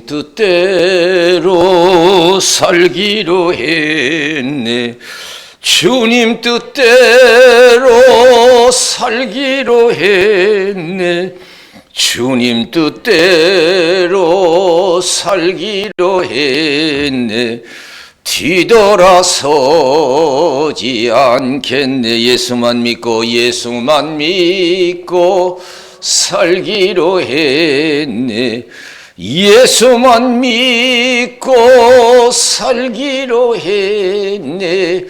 뜻대로 살기로 했네. 주님 뜻대로 살기로 했네. 주님 뜻대로 살기로 했네. 뒤돌아서지 않겠네. 예수만 믿고 살기로 했네. 예수만 믿고 살기로 했네.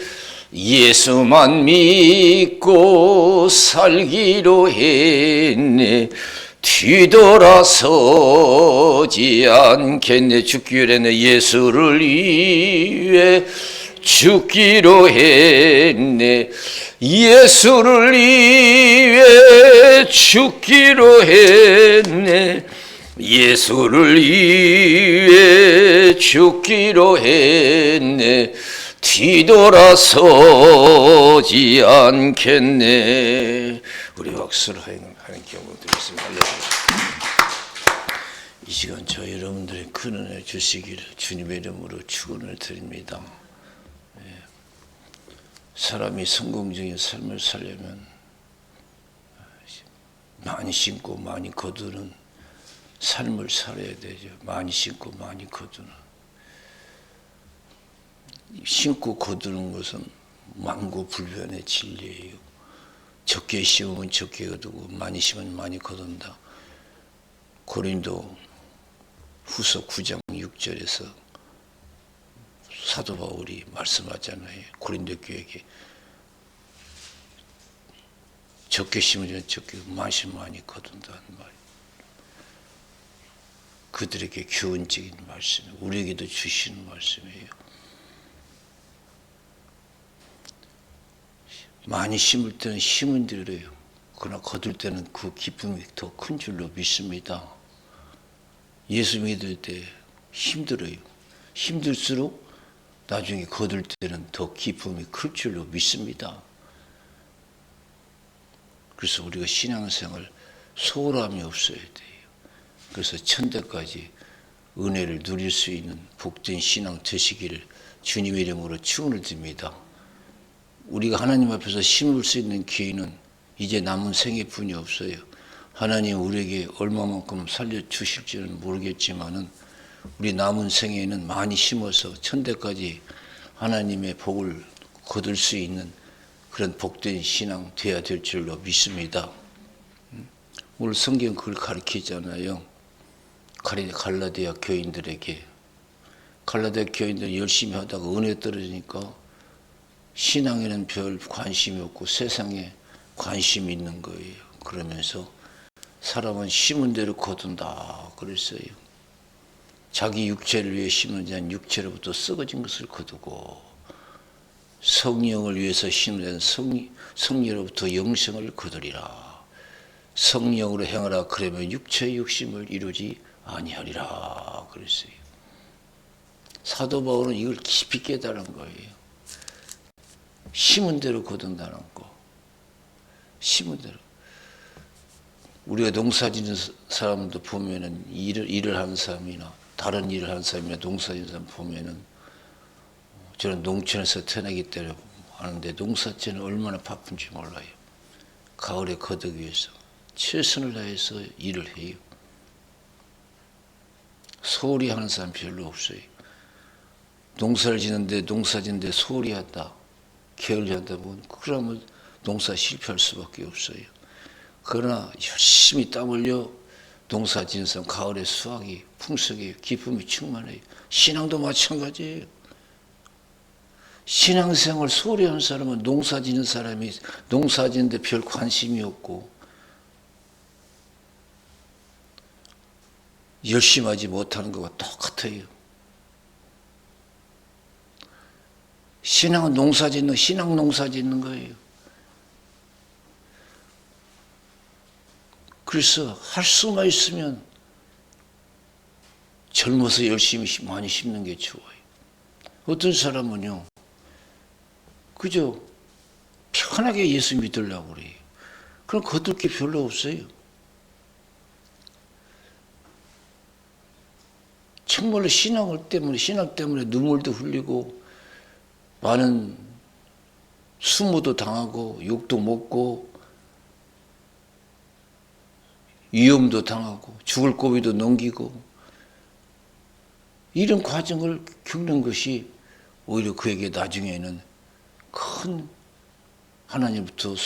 예수만 믿고 살기로 했네. 뒤돌아서지 않겠네. 죽기로 했네. 예수를 위해 죽기로 했네. 예수를 위해 죽기로 했네. 예수를 위해 죽기로 했네. 뒤돌아서지 않겠네. 우리 박수를 하는 경우 드리겠습니다. 이 시간 저 여러분들의 큰 은혜 주시기를 주님의 이름으로 축원을 드립니다. 사람이 성공적인 삶을 살려면 많이 심고 많이 거두는 삶을 살아야 되죠. 많이 심고 많이 거두는. 심고 거두는 것은 만고불변의 진리예요. 적게 심으면 적게 거두고 많이 심으면 많이 거둔다. 고린도 후서 9장 6절에서 사도 바울이 말씀하잖아요. 고린도 교회에게 적게 심으면 적게, 많이 심으면 많이 거둔다는 말. 그들에게 교훈적인 말씀이에요. 우리에게도 주시는 말씀이에요. 많이 심을 때는 힘은 들어요. 그러나 거둘 때는 그 기쁨이 더 큰 줄로 믿습니다. 예수 믿을 때 힘들어요. 힘들수록 나중에 거둘 때는 더 기쁨이 클 줄로 믿습니다. 그래서 우리가 신앙생활 소홀함이 없어야 돼요. 그래서 천대까지 은혜를 누릴 수 있는 복된 신앙 되시기를 주님의 이름으로 축원을 드립니다. 우리가 하나님 앞에서 심을 수 있는 기회는 이제 남은 생애뿐이 없어요. 하나님 우리에게 얼마만큼 살려주실지는 모르겠지만은 우리 남은 생애는 많이 심어서 천대까지 하나님의 복을 거둘 수 있는 그런 복된 신앙 되어야 될 줄로 믿습니다. 오늘 성경 그걸 가르치잖아요. 갈라디아 교인들에게. 갈라디아 교인들이 열심히 하다가 은혜 떨어지니까 신앙에는 별 관심이 없고 세상에 관심이 있는 거예요. 그러면서 사람은 심은 대로 거둔다 그랬어요. 자기 육체를 위해 심은 자는 육체로부터 썩어진 것을 거두고 성령을 위해서 심은 자는 성령으로부터 영생을 거두리라. 성령으로 행하라. 그러면 육체의 욕심을 이루지 아니하리라 그랬어요. 사도 바울은 이걸 깊이 깨달은 거예요. 심은 대로 거둔다는 거. 심은 대로. 우리가 농사 짓는 사람도 보면은 일을 하는 사람이나 다른 일을 하는 사람이나 농사 짓는 사람 보면은 저는 농촌에서 태어나기 때문에 하는데 농사지는 얼마나 바쁜지 몰라요. 가을에 거두기 위해서 최선을 다해서 일을 해요. 소홀히 하는 사람 별로 없어요. 농사를 짓는데 소홀히 한다. 게을리 한다. 그러면 농사 실패할 수밖에 없어요. 그러나 열심히 땀 흘려 농사 짓는 사람 가을에 수확이 풍성해요. 기쁨이 충만해요. 신앙도 마찬가지예요. 신앙생활 소홀히 하는 사람은 농사 짓는 사람이 농사 짓는데 별 관심이 없고 열심히 하지 못하는 것과 똑같아요. 신앙은 신앙 농사 짓는 거예요. 그래서 할 수만 있으면 젊어서 열심히 많이 심는 게 좋아요. 어떤 사람은요, 그저 편하게 예수 믿으려고 그래요. 그럼 거둘 게 별로 없어요. 정말로 신앙 때문에 눈물도 흘리고 많은 수모도 당하고 욕도 먹고 위험도 당하고 죽을 고비도 넘기고 이런 과정을 겪는 것이 오히려 그에게 나중에는 큰 하나님부터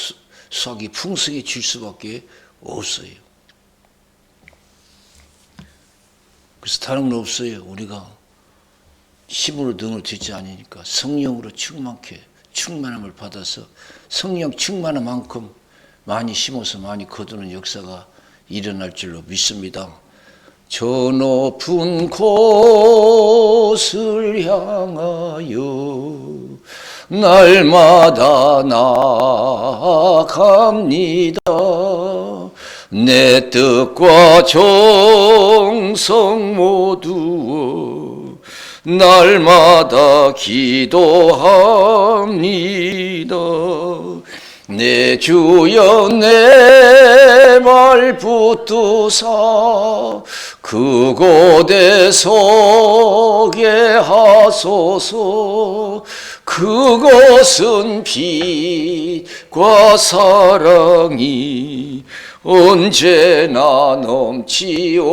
수확이 풍성해질 수밖에 없어요. 그래서 다른 건 없어요. 우리가 힘으로 능을 듣지 않으니까 성령으로 충만함을 받아서 성령 충만한 만큼 많이 심어서 많이 거두는 역사가 일어날 줄로 믿습니다. 저 높은 곳을 향하여 날마다 나아갑니다. 내 뜻과 정성 모두 날마다 기도합니다. 내 주여 내 말 붙드사 그곳에 서게 하소서. 그것은 빛과 사랑이 언제나 넘치옵니다.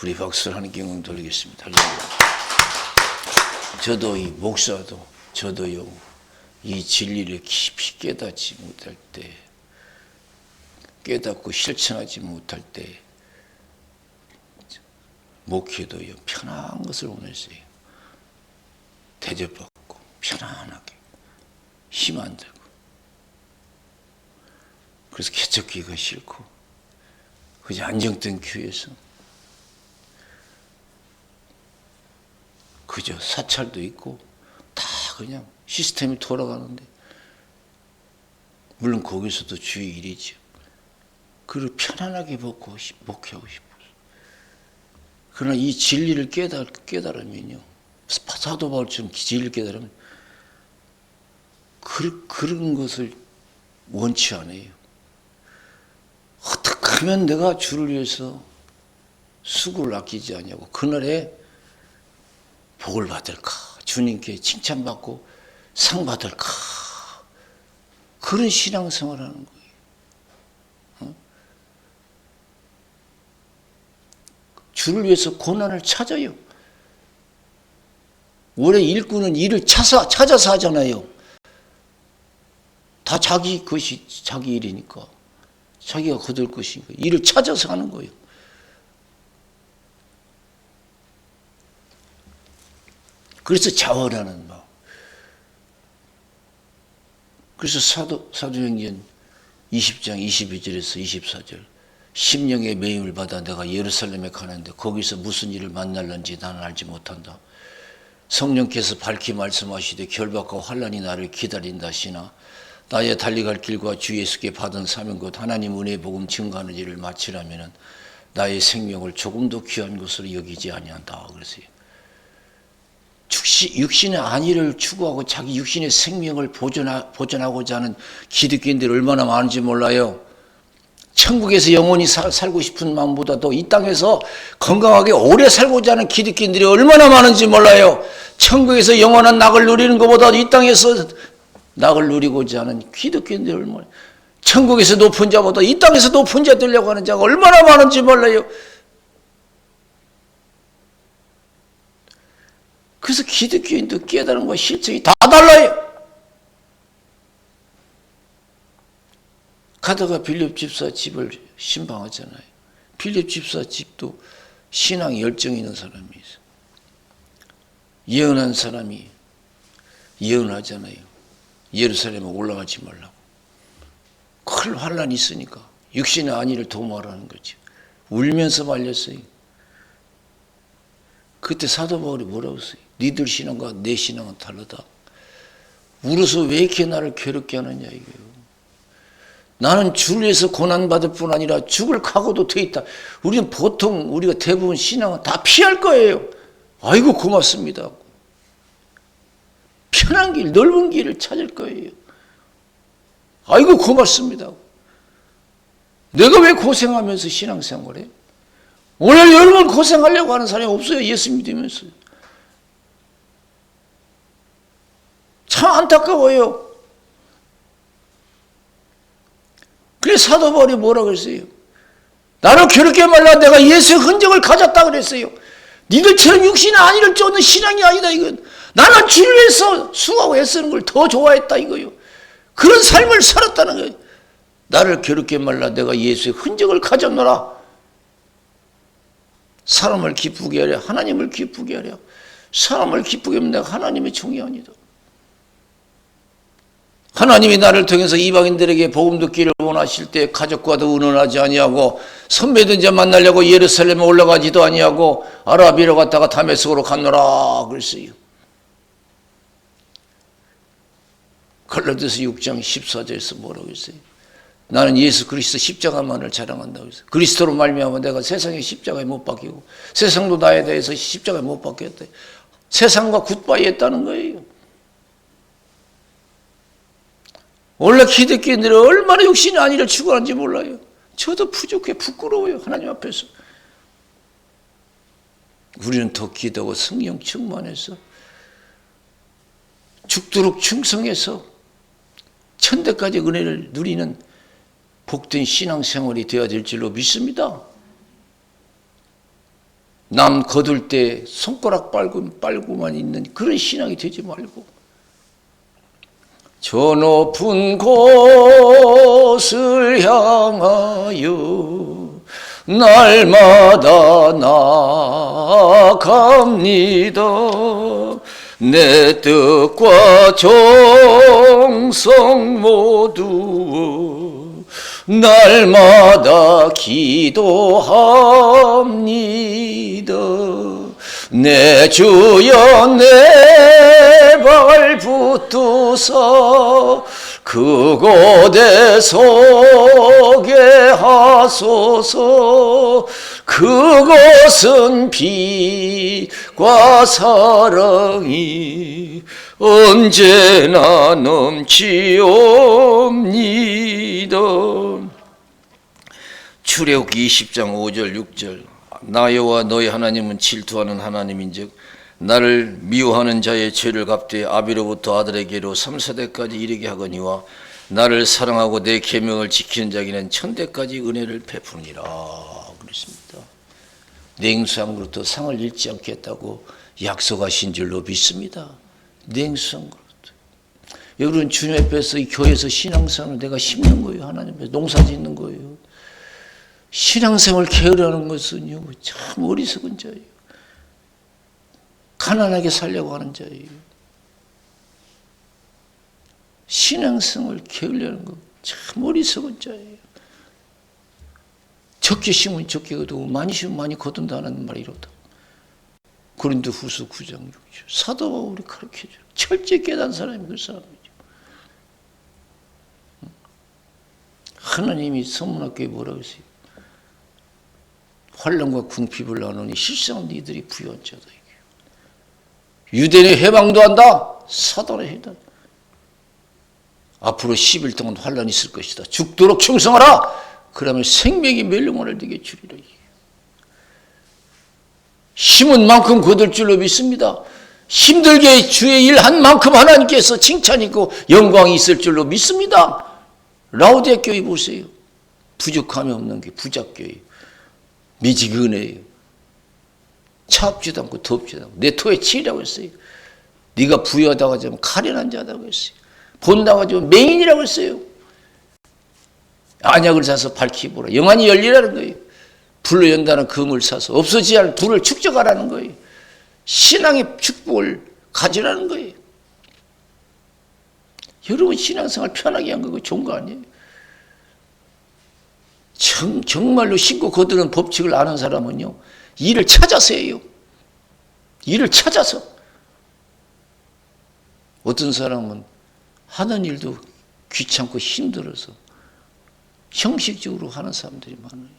우리 박수를 하는 경험 돌리겠습니다. 저도 이 목사도 저도요 이 진리를 깊이 깨닫지 못할 때, 깨닫고 실천하지 못할 때 목회도요 편한 것을 원했어요. 대접받고 편안하게 힘 안 들고. 그래서 개척기가 싫고 그저 안정된 교회에서 그저 사찰도 있고 다 그냥 시스템이 돌아가는데, 물론 거기서도 주의 일이죠. 그를 편안하게 목회하고 싶어서. 그러나 이 진리를 깨달으면요, 사도 바울처럼 진리를 깨달으면 그런 것을 원치 않아요. 어떻게 하면 내가 주를 위해서 수고를 아끼지 않냐고, 그날에 복을 받을까, 주님께 칭찬받고 상 받을까, 그런 신앙생활을 하는 거예요. 주를 위해서 고난을 찾아요. 원래 일꾼은 일을 찾아서 하잖아요. 다 자기 것이 자기 일이니까, 자기가 거둘 것이니까 일을 찾아서 하는 거예요. 그래서 자원하는 마음. 그래서 사도행전 20장 22절에서 24절, 심령의 매임을 받아 내가 예루살렘에 가는데 거기서 무슨 일을 만날는지 나는 알지 못한다. 성령께서 밝히 말씀하시되 결박과 환난이 나를 기다린다 하시나 나의 달려갈 길과 주 예수께 받은 사명 곧 하나님 은혜의 복음 증거하는 일을 마치려면 나의 생명을 조금도 귀한 것으로 여기지 아니한다. 그랬어요. 육신의 안위를 추구하고 자기 육신의 생명을 보존하고자 하는 기독교인들이 얼마나 많은지 몰라요. 천국에서 영원히 살고 싶은 마음보다도 이 땅에서 건강하게 오래 살고자 하는 기독교인들이 얼마나 많은지 몰라요. 천국에서 영원한 낙을 누리는 것보다 이 땅에서 낙을 누리고자 하는 기독교인들이 얼마나, 천국에서 높은 자보다 이 땅에서 높은 자 되려고 하는 자가 얼마나 많은지 몰라요. 그래서 기독교인도 깨달은 것과 실천이 다 달라요. 가다가 빌립 집사 집을 신방하잖아요. 빌립 집사 집도 신앙 열정이 있는 사람이 있어요. 예언한 사람이 예언하잖아요. 예루살렘에 올라가지 말라고. 큰 환란이 있으니까 육신의 안위를 도모하라는 거죠. 울면서 말렸어요. 그때 사도 바울이 뭐라고 했어요? 니들 신앙과 내 신앙은 다르다. 울어서 왜 이렇게 나를 괴롭게 하느냐 이거예요. 나는 주를 위해서 고난받을 뿐 아니라 죽을 각오도 돼 있다. 우리는 보통 우리가 대부분 신앙은 다 피할 거예요. 아이고 고맙습니다. 편한 길, 넓은 길을 찾을 거예요. 아이고 고맙습니다. 내가 왜 고생하면서 신앙생활해? 오늘 여러분 고생하려고 하는 사람이 없어요. 예수 믿으면서. 참 안타까워요. 그래서 사도 바울이 뭐라 그랬어요? 나를 괴롭게 말라 내가 예수의 흔적을 가졌다 그랬어요. 니들처럼 육신의 안위를 쫓는 신앙이 아니다 이건. 나는 주를 위해서 수고하고 애쓰는 걸 더 좋아했다 이거요. 그런 삶을 살았다는 거예요. 나를 괴롭게 말라 내가 예수의 흔적을 가졌노라. 사람을 기쁘게 하랴 하나님을 기쁘게 하랴. 사람을 기쁘게 하면 내가 하나님의 종이 아니다. 하나님이 나를 통해서 이방인들에게 복음 듣기를 원하실 때 가족과도 의논하지 아니하고 선배든지 만나려고 예루살렘에 올라가지도 아니하고 아라비로 갔다가 다메섹으로 갔노라 그랬어요. 갈라디아서 6장 14절에서 뭐라고 했어요? 나는 예수 그리스도 십자가만을 자랑한다고 했어요. 그리스도로 말미암아 내가 세상의 십자가에 못 박히고 세상도 나에 대해서 십자가에 못 박혔다. 세상과 굿바이 했다는 거예요. 원래 기독교인들이 얼마나 육신의 안위를 추구하는지 몰라요. 저도 부족해 부끄러워요. 하나님 앞에서. 우리는 더 기도하고 성령 충만해서 죽도록 충성해서 천대까지 은혜를 누리는 복된 신앙생활이 되어야 될 줄로 믿습니다. 남 거둘 때 손가락 빨고만 있는 그런 신앙이 되지 말고 저 높은 곳을 향하여 날마다 나아갑니다. 내 뜻과 정성 모두 날마다 기도합니다. 내 주여 내 발 붙드사 그곳에 서게 하소서. 그것은 빛과 사랑이 언제나 넘치옵니다. 출애굽기 20장 5절 6절 나 여호와 너희 하나님은 질투하는 하나님인즉 나를 미워하는 자의 죄를 갚되 아비로부터 아들에게로 3세대까지 이르게 하거니와 나를 사랑하고 내 계명을 지키는 자에게는 천대까지 은혜를 베푸니라 그랬습니다. 냉수한 그릇도 상을 잃지 않겠다고 약속하신 줄로 믿습니다. 냉수한 그릇. 여러분 주님 앞에서 이 교회에서 신앙생활을 내가 심는 거예요. 하나님 앞에서 농사 짓는 거예요. 신앙생활 게으르는 것은요 참 어리석은 자예요. 가난하게 살려고 하는 자예요. 신앙생활 게으르는 거 참 어리석은 자예요. 적게 심으면 적게 거두고 많이 심으면 많이 거둔다는 말이 이렇다. 고린도후서 9장 6절 사도 바울이 가르쳐줘요. 철저히 깨달은 사람이 그 사람이죠. 하나님이 선문학교에 뭐라고 했어요? 환난과 궁핍을 나누니 실상 니들이 부유한 자다. 유대인의 해방도 한다. 사단의 해다. 앞으로 10일 동안 환난이 있을 것이다. 죽도록 충성하라. 그러면 생명이 멸망을 되게 주리라. 힘은 만큼 거둘 줄로 믿습니다. 힘들게 주의 일 한 만큼 하나님께서 칭찬이 있고 영광이 있을 줄로 믿습니다. 라오디아 교회 보세요. 부족함이 없는 게 부작교회. 미지근해요. 차갑지도 않고 덥지도 않고 내 토에 치이라고 했어요. 네가 부유하다고 하자면 가련한 자다고 했어요. 본다고 하자면 맹인이라고 했어요. 안약을 사서 밝히 보라. 영안이 열리라는 거예요. 불로 연다는 금을 사서 없어지지 않을 불을 축적하라는 거예요. 신앙의 축복을 가지라는 거예요. 여러분 신앙생활 편하게 한 거 좋은 거 아니에요? 정말로 신고 거두는 법칙을 아는 사람은요 일을 찾아서 해요. 일을 찾아서. 어떤 사람은 하는 일도 귀찮고 힘들어서 형식적으로 하는 사람들이 많아요.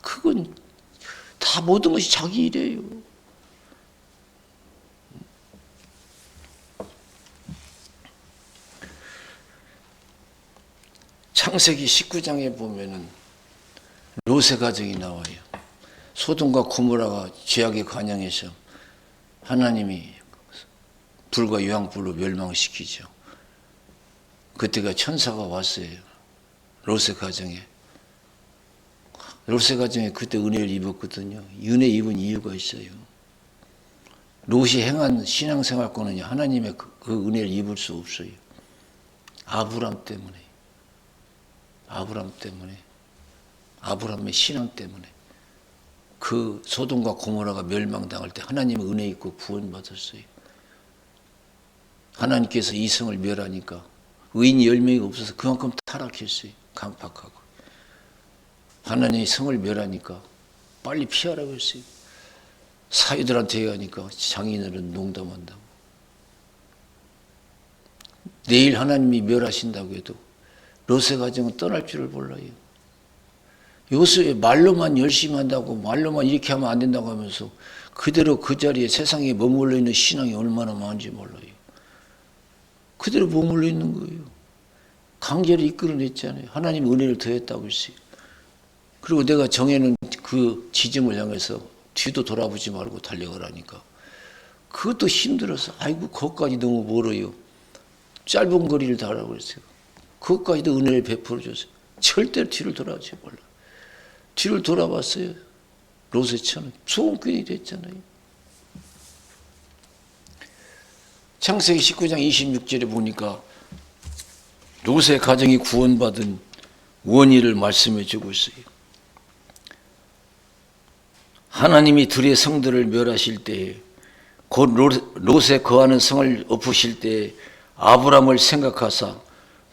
그건 다 모든 것이 자기 일이에요. 창세기 19장에 보면은 롯의 가정이 나와요. 소돔과 고모라가 죄악에 관영해서 하나님이 불과 유황불로 멸망시키죠. 그때가 천사가 왔어요. 롯의 가정에. 롯의 가정에 그때 은혜를 입었거든요. 은혜 입은 이유가 있어요. 롯이 행한 신앙생활권은요, 하나님의 그 은혜를 입을 수 없어요. 아브람 때문에. 아브람의 신앙 때문에. 그 소돔과 고모라가 멸망당할 때 하나님의 은혜 입고 구원받았어요. 하나님께서 이성을 멸하니까 의인이 10명이 없어서 그만큼 타락했어요. 강팍하고. 하나님이 성을 멸하니까 빨리 피하라고 했어요. 사위들한테 얘기하니까 장인어른 농담한다고. 내일 하나님이 멸하신다고 해도 롯의 가정은 떠날 줄을 몰라요. 요새 말로만 열심히 한다고, 말로만 이렇게 하면 안 된다고 하면서 그대로 그 자리에 세상에 머물러 있는 신앙이 얼마나 많은지 몰라요. 그대로 머물러 있는 거예요. 강제로 이끌어냈잖아요. 하나님 은혜를 더했다고 했어요. 그리고 내가 정해놓은 그 지점을 향해서 뒤도 돌아보지 말고 달려가라니까. 그것도 힘들어서, 아이고, 거기까지 너무 멀어요. 짧은 거리를 달라고 그랬어요. 그것까지도 은혜를 베풀어 줬어요. 절대로 뒤를 돌아보지 말라. 뒤를 돌아봤어요. 롯의 처는 소원꾼이 됐잖아요. 창세기 19장 26절에 보니까 롯의 가정이 구원받은 원인을 말씀해 주고 있어요. 하나님이 들의 성들을 멸하실 때에, 곧 롯에 거하는 성을 엎으실 때에 아브람을 생각하사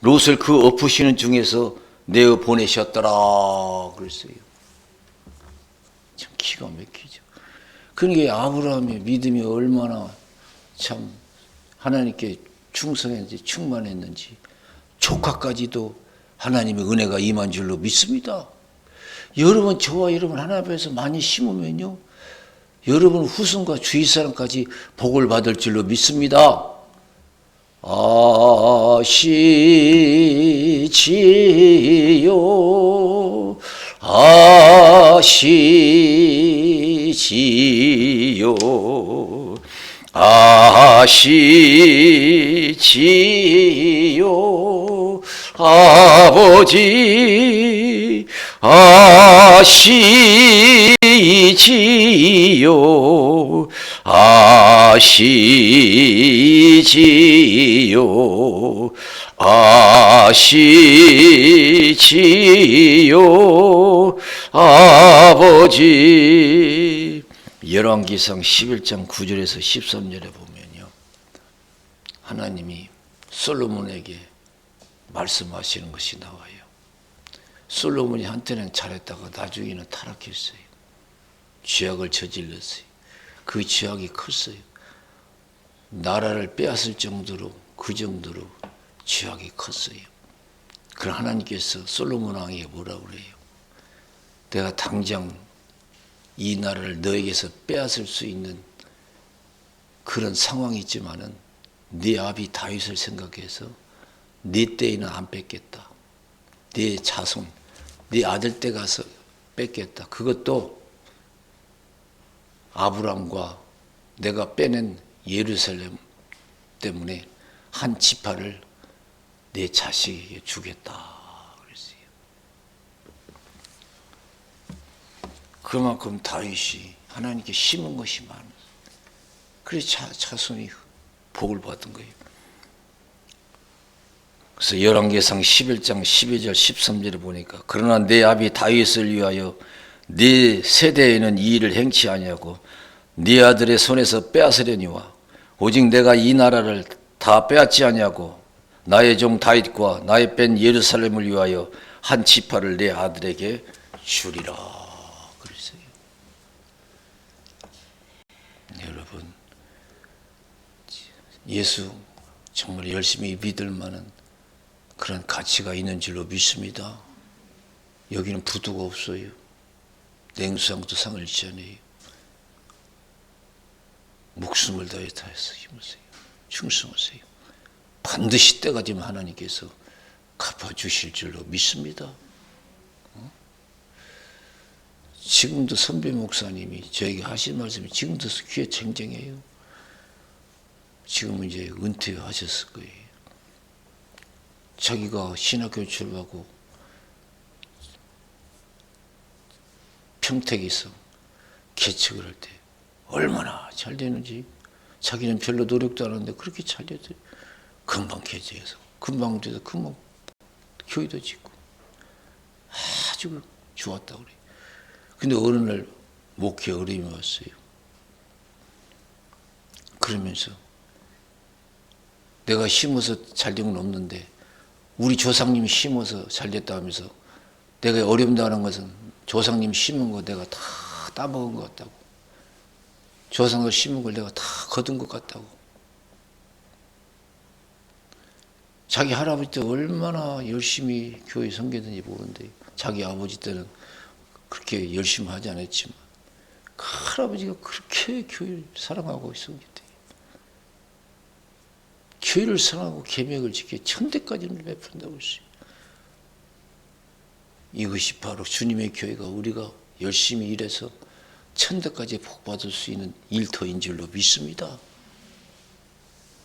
롯을 그 엎으시는 중에서 내어 보내셨더라 그랬어요. 참 기가 막히죠. 그러니까 아브라함의 믿음이 얼마나 참 하나님께 충성했는지, 충만했는지, 조카까지도 하나님의 은혜가 임한 줄로 믿습니다. 여러분, 저와 여러분 하나님 앞에서 많이 심으면요, 여러분 후손과 주위 사람까지 복을 받을 줄로 믿습니다. 아시지요, 아시지요, 아시지요, 아버지 아시지요, 아시지요, 아시지요, 아버지. 열왕기상 11장 9절에서 13절에 보면요, 하나님이 솔로몬에게 말씀하시는 것이 나와요. 솔로몬이 한때는 잘했다가 나중에는 타락했어요. 죄악을 저질렀어요. 그 죄악이 컸어요. 나라를 빼앗을 정도로, 그 정도로 죄악이 컸어요. 그럼 하나님께서 솔로몬 왕에게 뭐라고 그래요? 내가 당장 이 나라를 너에게서 빼앗을 수 있는 그런 상황이 있지만은 네 아비 다윗을 생각해서 네 때에는 안 뺏겠다. 네 자손, 네 아들 때 가서 뺏겠다. 그것도 아브람과 내가 빼낸 예루살렘 때문에 한 지파를 내 자식에게 주겠다 그랬어요. 그만큼 다윗이 하나님께 심은 것이 많아서 그래서 자손이 복을 받은 거예요. 그래서 열왕기상 11장 12절 13절에 보니까 그러나 내 아비 다윗을 위하여 네 세대에는 이 일을 행치 아니하고 네 아들의 손에서 빼앗으려니와 오직 내가 이 나라를 다 빼앗지 아니하고 나의 종 다윗과 나의 뺀 예루살렘을 위하여 한 지파를 내 아들에게 주리라 그랬어요. 여러분, 예수 정말 열심히 믿을 만한 그런 가치가 있는 줄로 믿습니다. 여기는 부두가 없어요. 냉수상도 상을 잃지 않아요. 목숨을 다해서 힘으세요. 충성하세요. 반드시 때가 되면 하나님께서 갚아주실 줄로 믿습니다. 지금도 선배 목사님이 저에게 하신 말씀이 지금도 귀에 쟁쟁해요. 지금은 이제 은퇴하셨을 거예요. 자기가 신학교 졸업하고 평택에서 개척을 할 때 얼마나 잘 되는지, 자기는 별로 노력도 안 하는데 그렇게 잘 되더래. 금방 개척해서 금방 돼서 금방 교회도 짓고 아주 좋았다고 그래. 근데 어느 날 목회 어려움이 왔어요. 그러면서 내가 심어서 잘 된 건 없는데 우리 조상님이 심어서 잘 됐다 하면서 내가 어려움당하는 것은 조상님이 심은 거 내가 다 따먹은 것 같다고. 조상을 심은 걸 내가 다 거둔 것 같다고. 자기 할아버지 때 얼마나 열심히 교회 섬겼는지 모르는데 자기 아버지 때는 그렇게 열심히 하지 않았지만 그 할아버지가 그렇게 교회를 사랑하고 섬겼대. 교회를 사랑하고 계명을 지켜 천대까지는 베푼다고 했어요. 이것이 바로 주님의 교회가 우리가 열심히 일해서 천대까지 복받을 수 있는 일터인 줄로 믿습니다.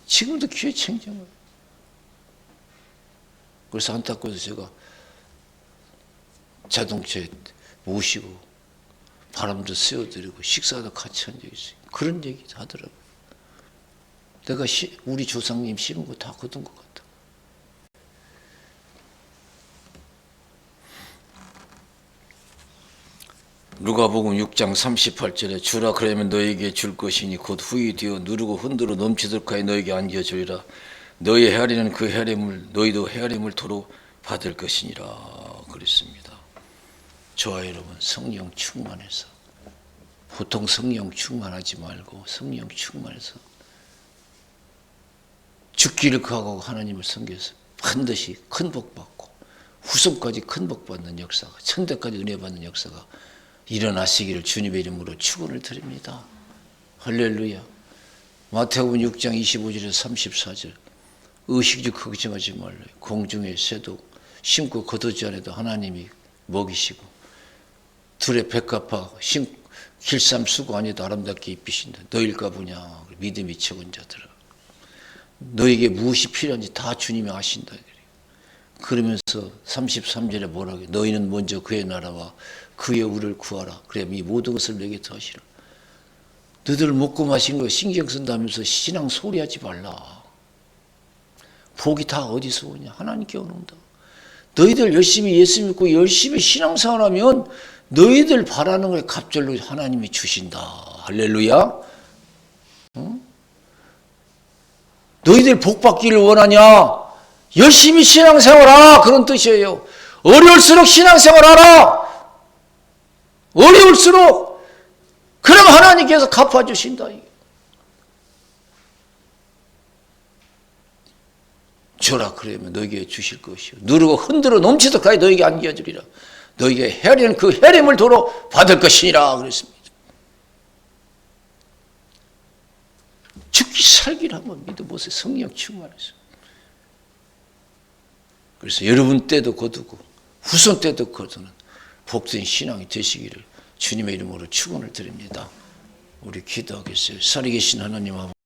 지금도 교회 챙겨요. 그래서 안타까워서 제가 자동차에 모시고 바람도 쐬어드리고 식사도 같이 한 적이 있어요. 그런 얘기도 하더라고요. 내가 우리 조상님 심은 거 다 거둔 것 같다. 누가복음 6장 38절에 주라 그러면 너에게 줄 것이니 곧 후이 되어 누르고 흔들어 넘치도록 하여 너에게 안겨주리라. 너의 헤아리는 그 헤아림을 너희도 헤아림을 도로 받을 것이니라 그랬습니다. 저와 여러분 성령 충만해서 보통 성령 충만하지 말고 성령 충만해서 죽기를 각오하고 하나님을 섬겨서 반드시 큰 복 받고 후손까지 큰 복 받는 역사가 천대까지 은혜 받는 역사가 일어나시기를 주님의 이름으로 축원을 드립니다. 할렐루야. 마태복음 6장 25절에서 34절 의식주 걱정하지 말라. 공중의 새도 심고 거두지 않아도 하나님이 먹이시고 들의 백합화 길쌈 수고 아니도 아름답게 입히신다. 너일까 보냐. 믿음이 적은 자들아. 너에게 무엇이 필요한지 다 주님이 아신다. 그러면서 33절에 뭐라고 해? 너희는 먼저 그의 나라와 그의 의를 구하라. 그래 이 모든 것을 내게 더하시라. 너희들 먹고 마신 거 신경 쓴다면서 신앙 소리하지 말라. 복이 다 어디서 오냐? 하나님께 오는다. 너희들 열심히 예수 믿고 열심히 신앙생활하면 너희들 바라는 걸 갑절로 하나님이 주신다. 할렐루야. 응? 너희들 복 받기를 원하냐? 열심히 신앙생활하라. 그런 뜻이에요. 어려울수록 신앙생활하라. 어려울수록 그럼 하나님께서 갚아주신다. 주라 그러면 너에게 주실 것이요 누르고 흔들어 넘치도록 하여 너에게 안겨주리라. 너에게 헤아리는 그 헤아림을 도로 받을 것이니라 그랬습니다. 죽기 살기를 한번 믿어보세요. 성령 충만해서. 그래서 여러분 때도 거두고 후손 때도 거두는 복된 신앙이 되시기를 주님의 이름으로 축원을 드립니다. 우리 기도하겠어요. 살아계신 하나님 아버지.